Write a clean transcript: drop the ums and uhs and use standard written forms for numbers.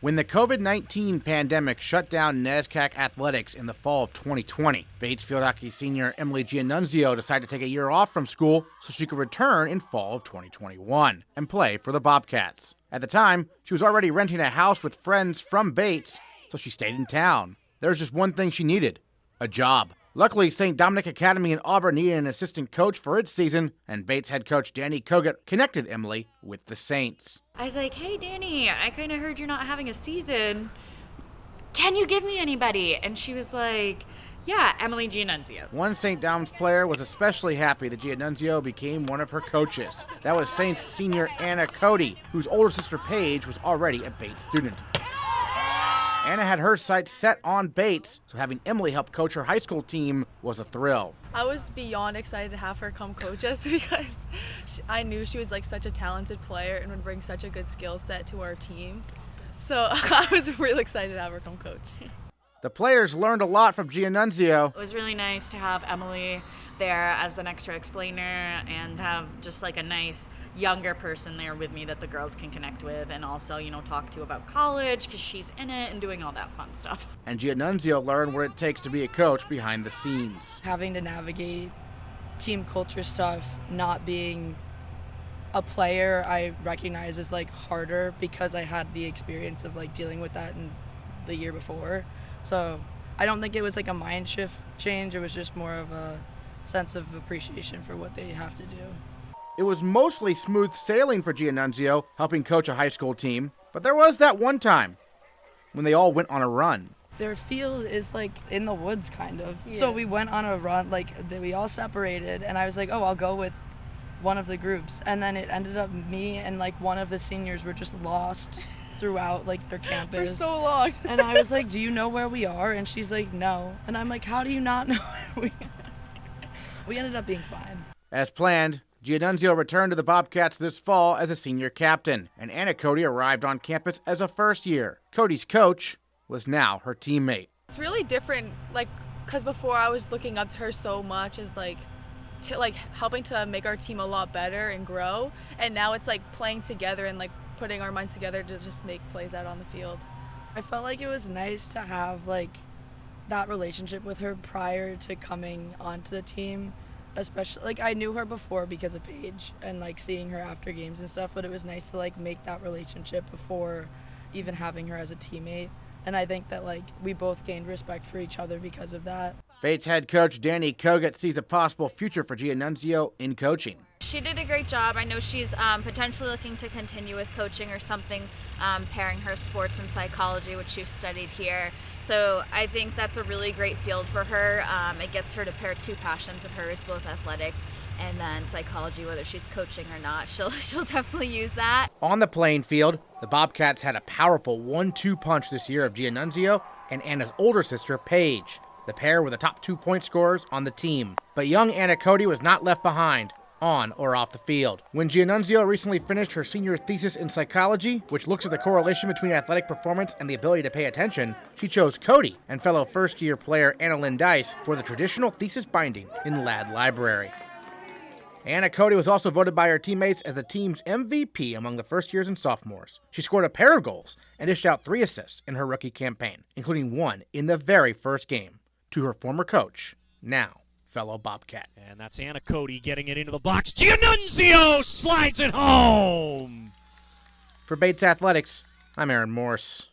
When the COVID-19 pandemic shut down NESCAC athletics in the fall of 2020, Bates field hockey senior Emily Gianunzio decided to take a year off from school so she could return in fall of 2021 and play for the Bobcats. At the time, she was already renting a house with friends from Bates, so she stayed in town. There was just one thing she needed: a job. Luckily, Saint Dominic Academy in Auburn needed an assistant coach for its season, and Bates head coach Anna Cote connected Emily with the Saints. I was like, hey, Danny, I kind of heard you're not having a season. Can you give me anybody? And she was like, yeah, Emily Gianunzio. One St. Dom's player was especially happy that Gianunzio became one of her coaches. That was Saints senior Anna Cote, whose older sister Paige was already a Bates student. Anna had her sights set on Bates, so having Emily help coach her high school team was a thrill. I was beyond excited to have her come coach us because I knew she was like such a talented player and would bring such a good skill set to our team. So I was really excited to have her come coach. The players learned a lot from Gianunzio. It was really nice to have Emily there as an extra explainer and have just like a nice younger person there with me that the girls can connect with and also, talk to about college because she's in it and doing all that fun stuff. And Gianunzio learned what it takes to be a coach behind the scenes. Having to navigate team culture stuff, not being a player, I recognize is like harder because I had the experience of like dealing with that in the year before. So I don't think it was like a mind shift change. It was just more of a sense of appreciation for what they have to do. It was mostly smooth sailing for Gianunzio, helping coach a high school team. But there was that one time when they all went on a run. Their field is like in the woods kind of. Yeah. So we went on a run, like we all separated and I was like, oh, I'll go with one of the groups. And then it ended up me and like one of the seniors were just lost throughout like their campus For so long. And I was like, do you know where we are? And she's like, no. And I'm like, how do you not know where we are? We ended up being fine. As planned, Gianunzio returned to the Bobcats this fall as a senior captain, and Anna Cote arrived on campus as a first year. Cody's coach was now her teammate. It's really different, because before I was looking up to her so much as helping to make our team a lot better and grow, and now it's like playing together and like putting our minds together to just make plays out on the field. I felt like it was nice to have like that relationship with her prior to coming onto the team, especially like I knew her before because of Paige and like seeing her after games and stuff, but it was nice to like make that relationship before even having her as a teammate. And I think that like we both gained respect for each other because of that. Bates head coach Anna Cote sees a possible future for Gianunzio in coaching. She did a great job. I know she's potentially looking to continue with coaching or something, pairing her sports and psychology, which she's studied here. So I think that's a really great field for her. It gets her to pair two passions of hers, both athletics and then psychology, whether she's coaching or not. She'll definitely use that. On the playing field, the Bobcats had a powerful 1-2 punch this year of Gianunzio and Anna's older sister, Paige. The pair were the top 2 point scorers on the team. But young Anna Cote was not left behind, on or off the field. When Gianunzio recently finished her senior thesis in psychology, which looks at the correlation between athletic performance and the ability to pay attention, she chose Cote and fellow first-year player Anna Lynn Dice for the traditional thesis binding in Ladd Library. Anna Cote was also voted by her teammates as the team's MVP among the first years and sophomores. She scored a pair of goals and dished out 3 assists in her rookie campaign, including one in the very first game, to her former coach, now fellow Bobcat. And that's Anna Cote getting it into the box. Gianunzio slides it home! For Bates Athletics, I'm Aaron Morse.